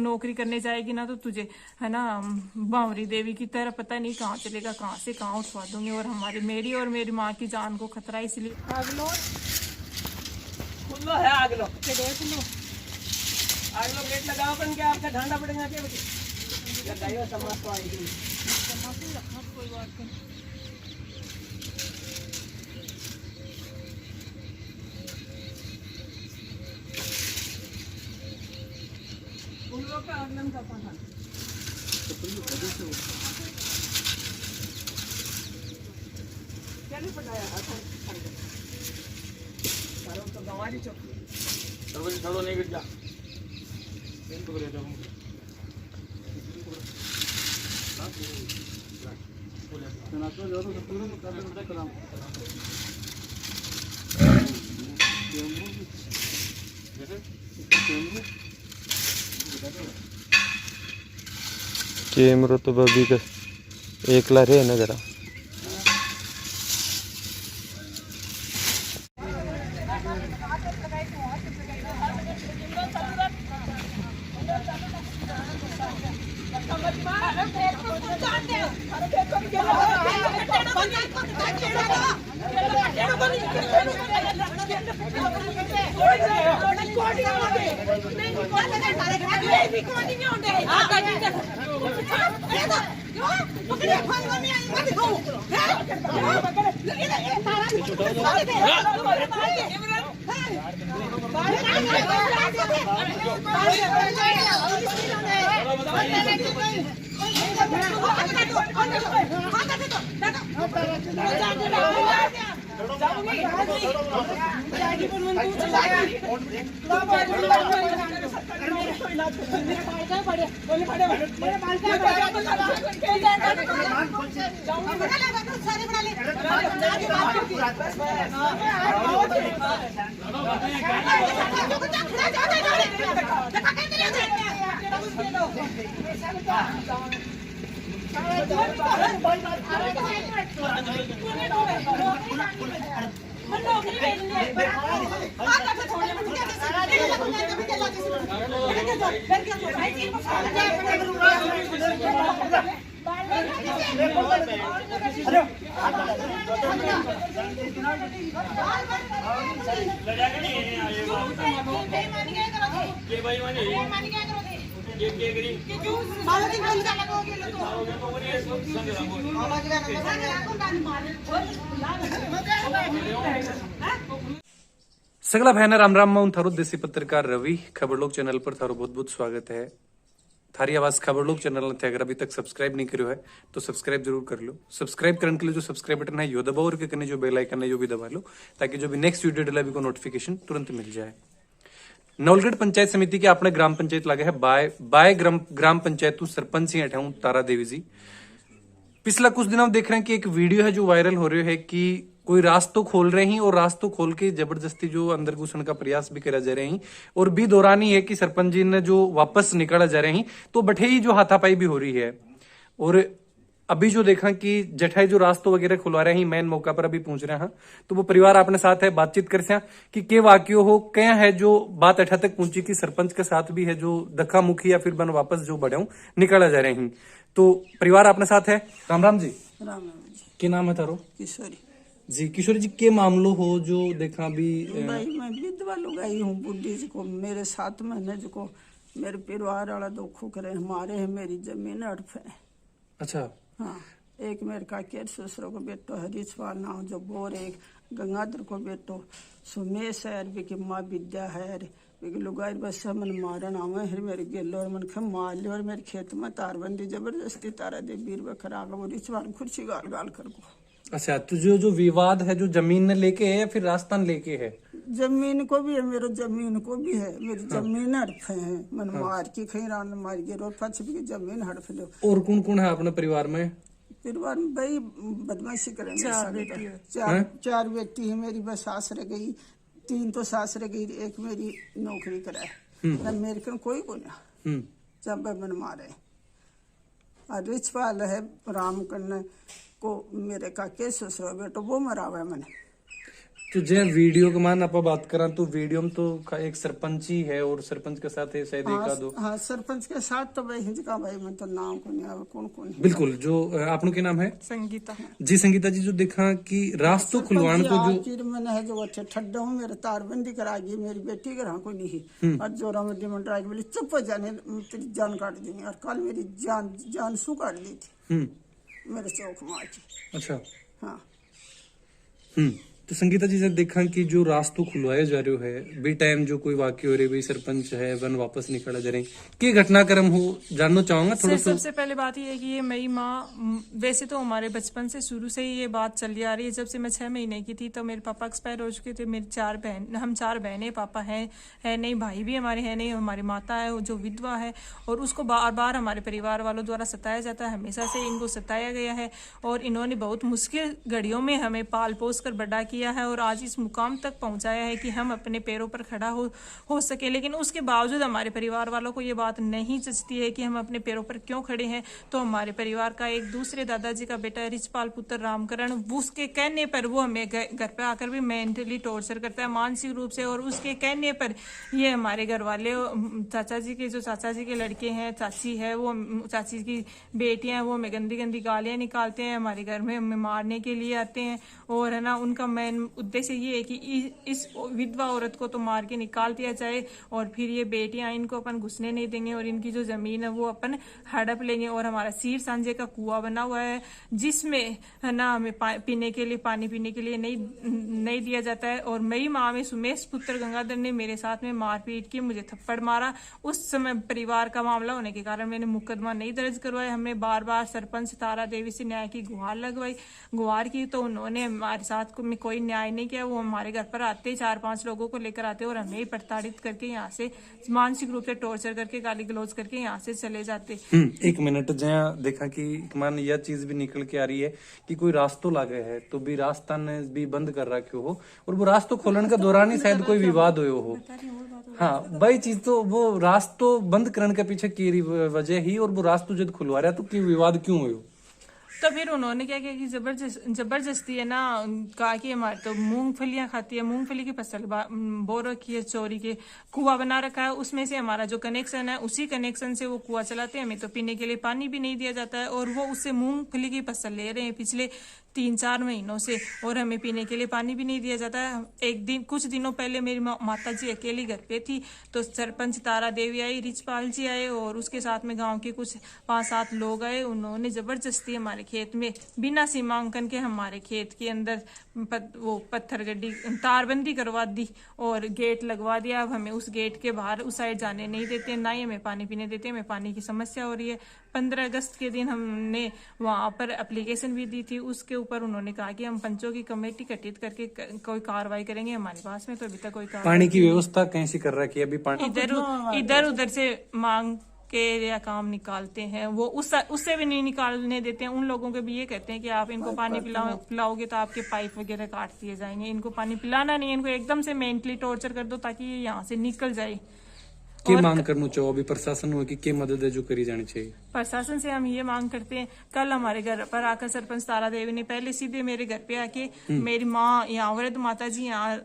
नौकरी करने जाएगी ना तो तुझे है ना बावरी देवी की तरह पता नहीं कहाँ चलेगा, कहाँ से कहाँ उठवा दूंगी। और मेरी और मेरी माँ की जान को खतरा है, इसलिए आग लो खुल्लो है, आग लो देख लो। आग लो, गेट लगाओ अपन क्या आपका ढांडा पड़ेगा क्या बच्चे लगाइयो समाज तो आएगी कोई बात नहीं। खुल्लो का आगमन का पाना क्या नहीं पटाया हाथों सारों तो गंवारी चौकी सर्वज छोड़ो नहीं गिर जा इन तो ले जाऊं ना तो जो तो पूरा कर कराम कैमरा तो बबी का एकला रे ना जरा सगला भाईना राम राम। मैं थारो देसी पत्रकार रवि। खबर लोग चैनल पर थारो बहुत बहुत स्वागत है। थारी आवाज खबर लोग चैनल ने अगर अभी तक सब्सक्राइब नहीं करो है तो सब्सक्राइब जरूर कर लो। सब्सक्राइब करने के लिए जो सब्सक्राइब बटन है यो दबाओ और कने जो बेल आइकन है यो भी दबा लो ताकि जो भी नेक्स्ट वीडियो डला को नोटिफिकेशन तुरंत मिल जाए। नवलगढ़ पंचायत समिति के अपने ग्राम पंचायत लगे है बाय ग्राम पंचायत सरपंच सिंह हूं तारा देवी जी। पिछला कुछ दिनों देख रहे हैं कि एक वीडियो है जो वायरल हो रही है कि कोई रास्तों खोल रहे हैं और रास्तों खोल के जबरदस्ती जो अंदर घुसने का प्रयास भी करा जा रहे हैं और भी दौरानी है कि सरपंच जी ने जो वापस निकला जा रहे हैं तो बठे ही जो हाथापाई भी हो रही है। और अभी जो देखा कि जठाई जो रास्तों वगैरह खुलवा रहे हैं मेन मौका पर अभी पहुंच रहे हैं तो वो परिवार अपने साथ है बातचीत कर से कि के वाक्य हो क्या है जो बात अठा तक पहुंची कि सरपंच के साथ भी है जो धक्का मुखी या फिर बन वापस जो बढ़े निकला जा रहे हैं। तो परिवार अपने साथ है। राम राम जी। राम जी। क्या नाम है तारो? किशोरी जी। किशोरी जी के मामलो हो जो देखा भी भाई मैं विधवा लुगाई हूँ बुढ़ी जी को मेरे 7 महीने जी को मेरे परिवार वाला दुख करे हमारे है मेरी जमीन हड़प है। अच्छा। हाँ एक मेरे काकेर ससुर को बेटो हरीशपाल नाम जो बोर एक गंगाधर को बेटो सुमेश है की माँ विद्या है लुगाई बस मन मारन आवे है मेरे गेलो और मन खे मार लियो और मेरे खेत में तारबंदी जबरदस्ती तारा दे बीर बखरा वो रिचवान खुर्सी गाल गाल कर को। अच्छा तो जो विवाद है जो जमीन ने लेके है या फिर राजस्थान लेके है? जमीन को भी है मेरे जमीन को भी है मेरी जमीन हड़प है मन मार की खैरान मार के रोड पछ भी जमीन हड़प लो। और कौन कौन है अपने परिवार में? परिवार में भाई बदमाशी करेंगे चार बेटी है मेरी बस सास रह गई 3 तो सास रह गई एक मेरी नौकरी कराए मेरे को कोई को नहीं जब मन मारे और रिचपाल है राम करने को मेरे काके ससुर बेटो वो मरा हुआ है मैंने। तो जय वीडियो के मान आप बात करा तो वीडियो में तो एक सरपंच ही है और सरपंच के साथ है शायद एक आधो। हाँ सरपंच के साथ तो भाई हिंचका भाई मैं तो नाम को नहीं आवे कौन कौन है। बिल्कुल। जो आपनो के नाम है? संगीता। जी संगीता जी, जो देखा कि रास्तों खुलवाने को जो आखिर मैंने है जो अच्छे ठड्डा हूँ मेरे तारबंदी करा गई मेरी बेटी के को नहीं और जोरा में डिमांड आई बोली चुप हो जाने तेरी जान काट देंगे और कल मेरी जान सू काट दी थी मेरे चौक मार की। अच्छा। हाँ। तो संगीता जी, जब देखा कि जो रास्तों खुलवाए जा रहे है बी टाइम जो कोई वाक्य हो रहे भाई सरपंच है वन वापस निकला जा रहे के घटनाक्रम हो जानना चाहूंगा थोड़ा सा। सबसे पहले बात ये है कि ये मेरी माँ, वैसे तो हमारे बचपन से शुरू से ही ये बात चली आ रही है। जब से मैं 6 महीने की थी तो मेरे पापा एक्सपायर हो चुके थे। मेरी 4 बहन, हम 4 बहनें, पापा है नहीं, भाई भी हमारे है नहीं, हमारी माता है जो विधवा है और उसको बार बार हमारे परिवार वालों द्वारा सताया जाता है। हमेशा से इनको सताया गया है और इन्होंने बहुत मुश्किल घड़ियों में हमें पाल पोस कर बड़ा किया है और आज इस मुकाम तक पहुंचाया है कि हम अपने पैरों पर खड़ा हो सके। लेकिन उसके बावजूद हमारे परिवार वालों को ये बात नहीं जचती है कि हम अपने पैरों पर क्यों खड़े हैं। तो हमारे परिवार का एक दूसरे दादाजी का बेटा रिचपाल पुत्र रामकरण, उसके कहने पर वो हमें घर पे आकर भी मेंटली टॉर्चर करता है मानसिक रूप से। और उसके कहने पर ये हमारे घर वाले, चाचा जी के, जो चाचा जी के लड़के हैं, चाची है, वो चाची की बेटियां हैं, वो हमें गंदी गंदी गालियां निकालते हैं, हमारे घर में हमें मारने के लिए आते हैं। और है ना, उनका मेन उद्देश्य ये है कि इस विधवा औरत को तो मार के निकाल दिया जाए और फिर ये बेटियां, इनको अपन घुसने नहीं देंगे और इनकी जो जमीन है वो अपन हड़प लेंगे। और हमारा सीर सांझे का कुआं बना हुआ है जिसमें है ना हमें पीने के लिए, पानी पीने के लिए नहीं दिया जाता है। और मेरी माँ में सुमेश पुत्र गंगाधर ने मेरे साथ में मारपीट की, मुझे थप्पड़ मारा। उस समय परिवार का मामला होने के कारण मैंने मुकदमा नहीं दर्ज करवाया। हमने बार बार सरपंच तारा देवी से न्याय की गुहार की तो उन्होंने हमारे साथ में कोई न्याय नहीं किया। वो हमारे घर पर आते 4-5 लोगों को लेकर आते और हमें प्रताड़ित करके यहाँ से मानसिक रूप से टॉर्चर करके, गाली गलौज करके यहाँ से चले जाते। 1 मिनट, जहाँ देखा कि मान यह चीज भी निकल के आ रही है कि कोई रास्तों लागे है तो भी रास्ता ने भी बंद कर रखे हो और वो रास्तों खोलने के दौरान ही शायद कोई विवाद हो। हाँ वही चीज, तो वो रास्तों बंद करने के पीछे की वजह ही और वो रास्तों जब खुलवा रहा तो विवाद क्यों हुए? तो फिर उन्होंने क्या किया कि जबरदस्ती है ना, कहा कि हमारे तो मूंगफलियां खाती है, मूंगफली की फसल बो रखी है, चोरी के कुआं बना रखा है, उसमें से हमारा जो कनेक्शन है उसी कनेक्शन से वो कुआं चलाते हैं। हमें तो पीने के लिए पानी भी नहीं दिया जाता है और वो उससे मूंगफली की फसल ले रहे हैं पिछले 3-4 महीनों से और हमें पीने के लिए पानी भी नहीं दिया जाता है। कुछ दिनों पहले मेरी माता जी अकेली घर पे थी तो सरपंच तारा देवी आई, रिचपाल जी आए और उसके साथ में गांव के कुछ 5-7 लोग आए। उन्होंने जबरदस्ती हमारे खेत में बिना सीमांकन के हमारे खेत के अंदर वो पत्थर गड्डी, तारबंदी करवा दी और गेट लगवा दिया। अब हमें उस गेट के बाहर उस साइड जाने नहीं देते, ना ही हमें पानी पीने देते। हमें पानी की समस्या हो रही है। 15 अगस्त के दिन हमने वहां पर एप्लीकेशन भी दी थी, उसके ऊपर उन्होंने कहा कि हम पंचों की कमेटी गठित करके कोई कार्रवाई करेंगे। हमारे पास में तो अभी तक कोई पानी की व्यवस्था कैसी कर रखी है? अभी पानी इधर उधर से मांग के या काम निकालते हैं, वो उससे भी नहीं निकालने देते हैं। उन लोगों के भी ये कहते हैं कि आप इनको पानी पिलाओगे तो आपके पाइप वगैरह काट दिए जाएंगे। इनको पानी पिलाना नहीं है, इनको एकदम से मेंटली टॉर्चर कर दो ताकि ये यहाँ से निकल जाए। क्या मांग करना चाहो अभी प्रशासन हो कि क्या मदद है जो करी जानी चाहिए? प्रशासन से हम ये मांग करते हैं, कल हमारे घर पर आकर सरपंच तारा देवी ने पहले सीधे मेरे घर पे आके मेरी माँ, यहाँ वृद्ध माता जी यहाँ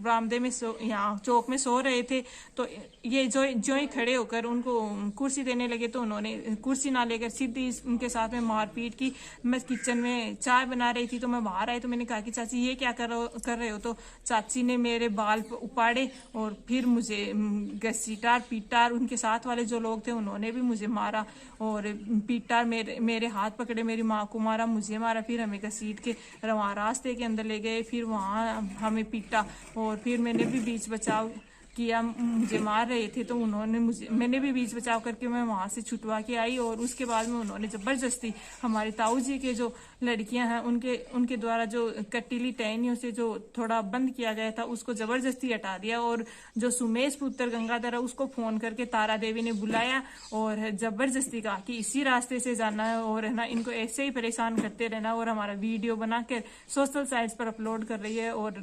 रामदेव में यहाँ चौक में सो रहे थे तो ये जो ही खड़े होकर उनको कुर्सी देने लगे तो उन्होंने कुर्सी ना लेकर सीधी उनके साथ में मारपीट की। मैं किचन में चाय बना रही थी तो मैं बाहर आई तो मैंने कहा कि चाची ये क्या कर रहे हो? तो चाची ने मेरे बाल उपाड़े और फिर मुझे घसीटार पीटार, उनके साथ वाले जो लोग थे उन्होंने भी मुझे मारा और पीटार, मेरे हाथ पकड़े, मेरी माँ को मारा, मुझे मारा, फिर हमें घसीट के वहाँ रास्ते के अंदर ले गए, फिर वहाँ हमें पीटा और फिर मैंने भी बीच बचाव किया। मुझे मार रहे थे तो मैंने भी बीच बचाव करके मैं वहां से छुटवा के आई और उसके बाद में उन्होंने जबरदस्ती हमारे ताऊ जी के जो लड़कियां हैं उनके द्वारा जो कटीली टहनियों से जो थोड़ा बंद किया गया था उसको जबरदस्ती हटा दिया और जो सुमेश पुत्र गंगाधर है उसको फोन करके तारा देवी ने बुलाया और जबरदस्ती कहा कि इसी रास्ते से जाना है और है ना इनको ऐसे ही परेशान करते रहना और हमारा वीडियो बना कर सोशल साइट्स पर अपलोड कर रही है और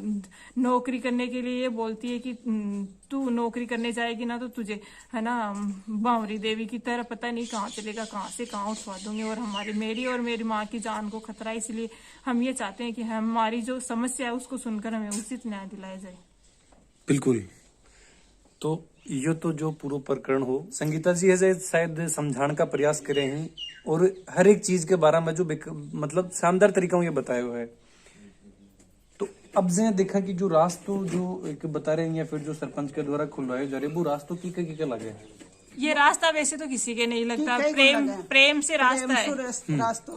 नौकरी करने के लिए ये बोलती है कि तू नौकरी करने जाएगी ना तो तुझे है ना बावरी देवी की तरह पता नहीं कहाँ चलेगा, कहाँ से कहाँ उठवा दूंगी, और मेरी और मेरी माँ की जान को खतरा है। इसलिए हम ये चाहते हैं कि हमारी जो समस्या है उसको सुनकर हमें उचित न्याय दिलाया जाए। बिल्कुल। तो यो तो जो पूरा प्रकरण हो, संगीता जी ऐसे शायद समझाने का प्रयास करे हैं और हर एक चीज के बारे में जो मतलब शानदार तरीका में ये बताया हुआ है। तो अब से देखा कि जो रास्तों जो एक बता रहे हैं या फिर जो सरपंच के द्वारा खुलवाए जा रहे वो रास्तों की लगे, ये रास्ता वैसे तो किसी के नहीं लगता, प्रेम से रास्ता है,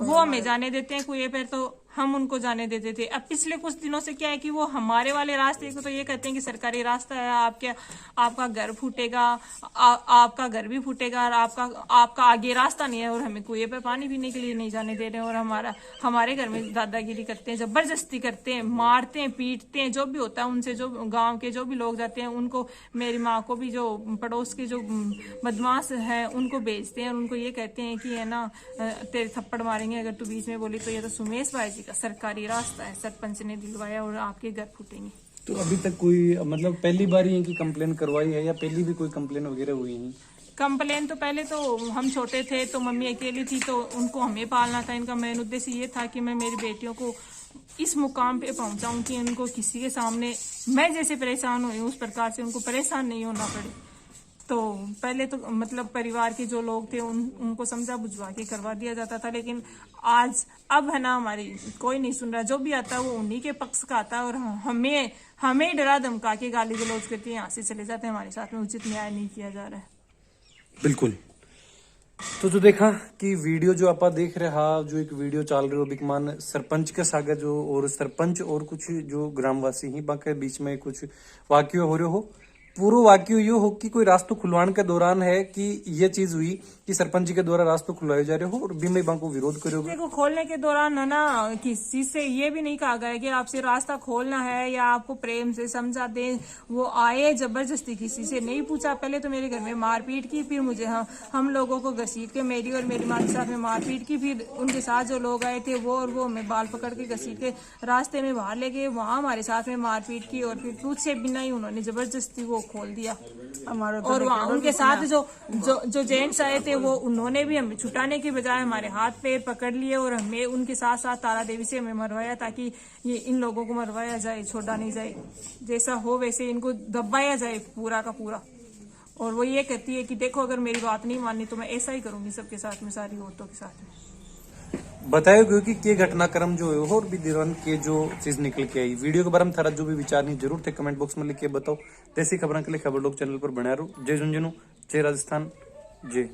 वो हमें जाने देते हैं कुएं पर तो हम उनको जाने देते थे। अब पिछले कुछ दिनों से क्या है कि वो हमारे वाले रास्ते को तो ये कहते हैं कि सरकारी रास्ता है, आपका घर फूटेगा, आपका घर भी फूटेगा और आपका आगे रास्ता नहीं है, और हमें कुएं पे पानी पीने के लिए नहीं जाने दे रहे हैं, और हमारे घर में दादागिरी करते हैं, जबरदस्ती करते हैं, मारते हैं, पीटते हैं, जो भी होता है उनसे, जो गाँव के जो भी लोग जाते हैं उनको, मेरी माँ को भी जो पड़ोस के जो बदमाश है उनको भेजते हैं और उनको ये कहते हैं कि है ना तेरे थप्पड़ मारेंगे अगर तू बीच में बोली तो। ये तो सुमेश भाई जी का सरकारी रास्ता है, सरपंच ने दिलवाया और आपके घर फूटेंगे। तो अभी तक कोई मतलब पहली बार ही इनकी कंप्लेन करवाई है या पहली भी कोई कंप्लेन वगैरह हुई है? कंप्लेन तो पहले तो हम छोटे थे तो मम्मी अकेली थी तो उनको हमें पालना था। इनका मेन उद्देश्य ये था कि मैं मेरी बेटियों को इस मुकाम पे पहुंचाऊं कि उनको किसी के सामने मैं जैसे परेशान हुई उस प्रकार से उनको परेशान नहीं होना पड़े। तो पहले तो मतलब परिवार के जो लोग थे उनको समझा बुझवा के करवा दिया जाता था, लेकिन अब है ना हमारी कोई नहीं सुन रहा। जो भी आता है वो उन्हीं के पक्ष का आता है और हमें डरा धमका के गाली गलौज करके यहाँ से चले जाते हैं। हमारे साथ में उचित न्याय नहीं किया जा रहा है। बिल्कुल। तो जो देखा कि वीडियो जो आप देख रहा जो एक वीडियो चल रही हो बिकमान सरपंच के सागे जो और सरपंच और कुछ जो ग्रामवासी ही बाकी बीच में कुछ वाक्य हो रहे हो। पूरा वाक्य ये हो कि कोई रास्तों खुलवाने के दौरान है कि ये चीज हुई कि सरपंच जी के द्वारा रास्तों खुलवाए जा रहे हो और बीमे बैंक को विरोध करोगे। देखो खोलने के दौरान है ना किसी से ये भी नहीं कहा गया कि आपसे रास्ता खोलना है या आपको प्रेम से समझा दे। वो आए जबरदस्ती, किसी से नहीं पूछा। पहले तो मेरे घर में मारपीट की, फिर मुझे हम लोगों को घसीट के मेरी और मेरी माँ के साथ में मारपीट की, फिर उनके साथ जो लोग आए थे वो हमें बाल पकड़ के घसीट के रास्ते में बाहर ले गए, वहां हमारे साथ में मारपीट की और फिर पूछे बिना ही उन्होंने जबरदस्ती वो खोल दिया। और वहाँ उनके साथ जो जेंट्स आए थे वो उन्होंने भी हमें छुटाने के बजाय हमारे हाथ पैर पकड़ लिए और हमें उनके साथ साथ तारा देवी से हमें मरवाया ताकि ये इन लोगों को मरवाया जाए, छोड़ा नहीं जाए, जैसा हो वैसे इनको दबाया जाए पूरा का पूरा। और वो ये कहती है कि देखो अगर मेरी बात नहीं माननी तो मैं ऐसा ही करूंगी सबके साथ में, सारी औरतों के साथ में। बताया गया कि के घटनाक्रम जो है और भी दौरान के जो चीज निकल के आई। वीडियो के बारे में थारा जो भी विचार नहीं जरूर थे कमेंट बॉक्स में लिख के बताओ। ऐसी खबरों के लिए खबर लोग चैनल पर बना रहो। जय झुंझुनू, जय राजस्थान, जय।